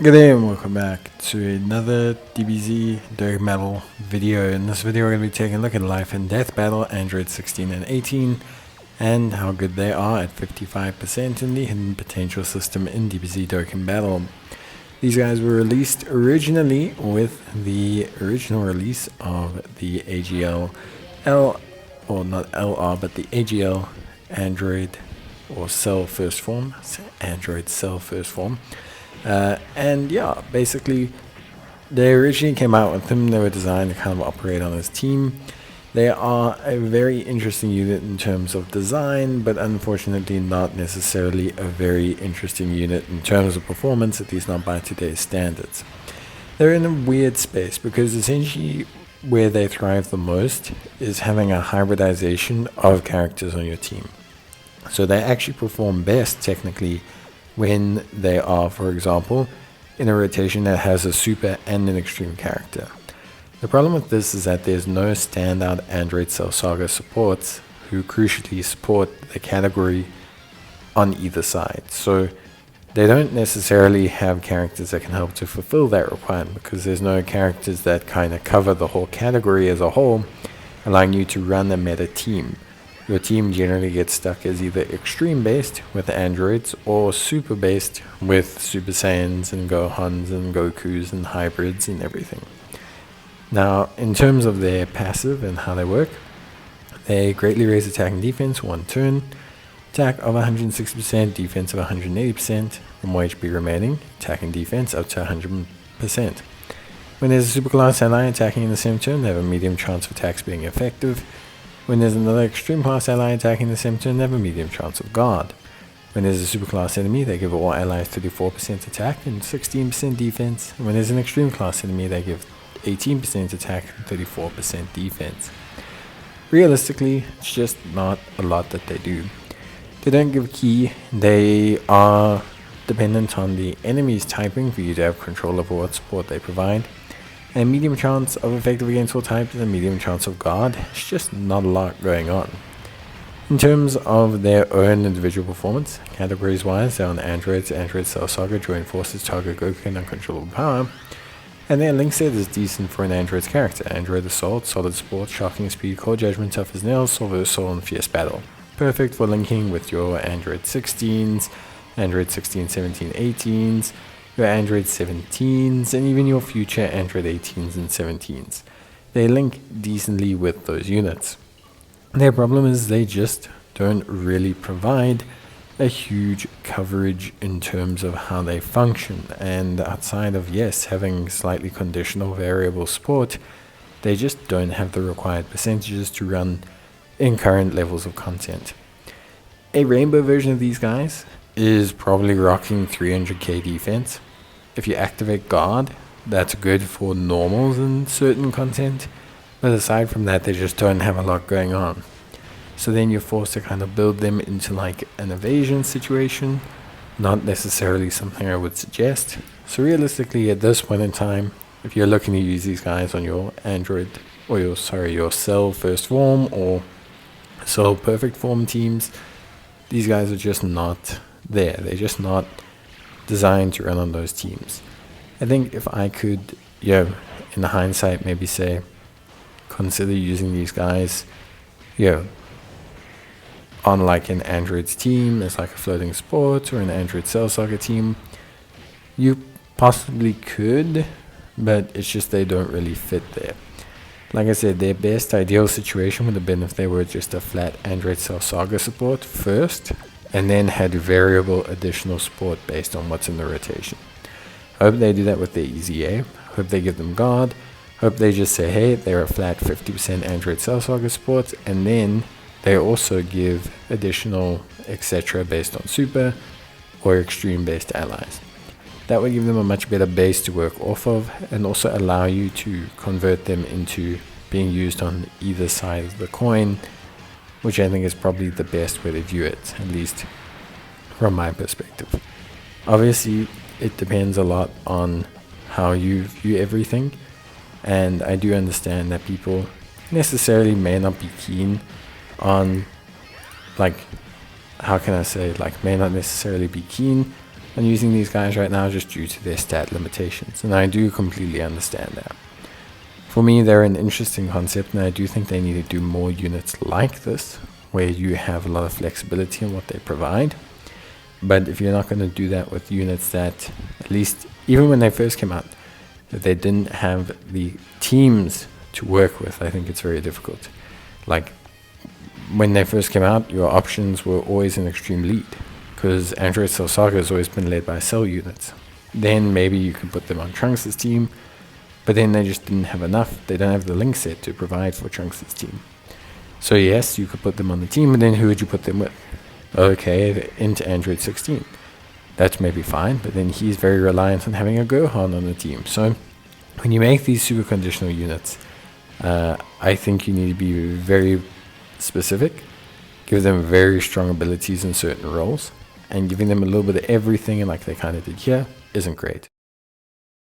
Good day and welcome back to another DBZ Dokkan video. In this video we're going to be taking a look at Life and Death Battle Android 16 and 18 and how good they are at 55% in the hidden potential system in DBZ Dokkan Battle. These guys were released originally with the original release of the AGL or not LR, but the AGL Android or Cell First Form, Android Cell First Form. And yeah, basically they originally came out with them. They were designed to kind of operate on his team. They are a very interesting unit in terms of design, but unfortunately not necessarily a very interesting unit in terms of performance, at least not by today's standards. They're in a weird space because essentially where they thrive the most is having a hybridization of characters on your team. So they actually perform best technically when they are, for example, in a rotation that has a super and an extreme character. The problem with this is that there's no standout Android Cell Saga supports who crucially support the category on either side. So they don't necessarily have characters that can help to fulfill that requirement because there's no characters that kind of cover the whole category as a whole, allowing you to run a meta team. Your team generally gets stuck as either extreme based with androids or super based with Super Saiyans and Gohans and Gokus and hybrids and everything. Now, in terms of their passive and how they work, they greatly raise attack and defense 1 turn, attack of 160%, defense of 180%, and more HP remaining, attack and defense up to 100%. When there's a superclass ally attacking in the same turn, they have a medium chance of attacks being effective. When there's another extreme class ally attacking the same turn, they have a medium chance of guard. When there's a superclass enemy, they give all allies 34% attack and 16% defense. And when there's an extreme class enemy, they give 18% attack and 34% defense. Realistically, it's just not a lot that they do. They don't give key. They are dependent on the enemy's typing for you to have control over what support they provide. And medium chance of effective against all types and a medium chance of guard. It's just not a lot going on. In terms of their own individual performance, categories wise, they're on Androids, Android Cell Saga, Joint Forces, Target Goku, and Uncontrollable Power. And their link set is decent for an Android's character. Android Assault, Solid Sport, Shocking Speed, Cold Judgment, Tough as Nails, Silver Soul, and Fierce Battle. Perfect for linking with your Android 16s, Android 16, 17, 18s, your Android 17s, and even your future Android 18s and 17s. They link decently with those units. Their problem is they just don't really provide a huge coverage in terms of how they function, and outside of, yes, having slightly conditional variable support, they just don't have the required percentages to run in current levels of content. A rainbow version of these guys is probably rocking 300k defense. If you activate guard, that's good for normals and certain content, but aside from that, they just don't have a lot going on. So then you're forced to kind of build them into like an evasion situation, not necessarily something I would suggest. So realistically, at this point in time, if you're looking to use these guys on your Android or your Cell First Form or Cell Perfect Form teams, these guys are just not there. They're just not designed to run on those teams. I think if I could, in hindsight, maybe say, consider using these guys, on like an Android's team as like a floating sport or an Android Cell Saga team, you possibly could, but it's just they don't really fit there. Like I said, their best ideal situation would have been if they were just a flat Android Cell Saga support first, and then had variable additional support based on what's in the rotation. Hope they do that with their EZA. Hope they give them guard. Hope they just say, hey, they're a flat 50% Android Cell Saga support, and then they also give additional etc. based on super or extreme based allies. That would give them a much better base to work off of, and also allow you to convert them into being used on either side of the coin, which I think is probably the best way to view it, at least from my perspective. Obviously, it depends a lot on how you view everything, and I do understand that people necessarily may not be keen on, may not necessarily be keen on using these guys right now just due to their stat limitations, and I do completely understand that. For me, they're an interesting concept, and I do think they need to do more units like this, where you have a lot of flexibility in what they provide. But if you're not going to do that with units that, at least even when they first came out, that they didn't have the teams to work with, I think it's very difficult. Like, when they first came out, your options were always an extreme lead, because Android Cell Saga has always been led by cell units. Then maybe you could put them on Trunks' team, but then they just didn't have enough. They don't have the link set to provide for Trunks' team. So yes, you could put them on the team, but then who would you put them with? Okay, into Android 16. That's maybe fine, but then he's very reliant on having a Gohan on the team. So when you make these super conditional units, I think you need to be very specific, give them very strong abilities in certain roles, and giving them a little bit of everything like they kind of did here isn't great.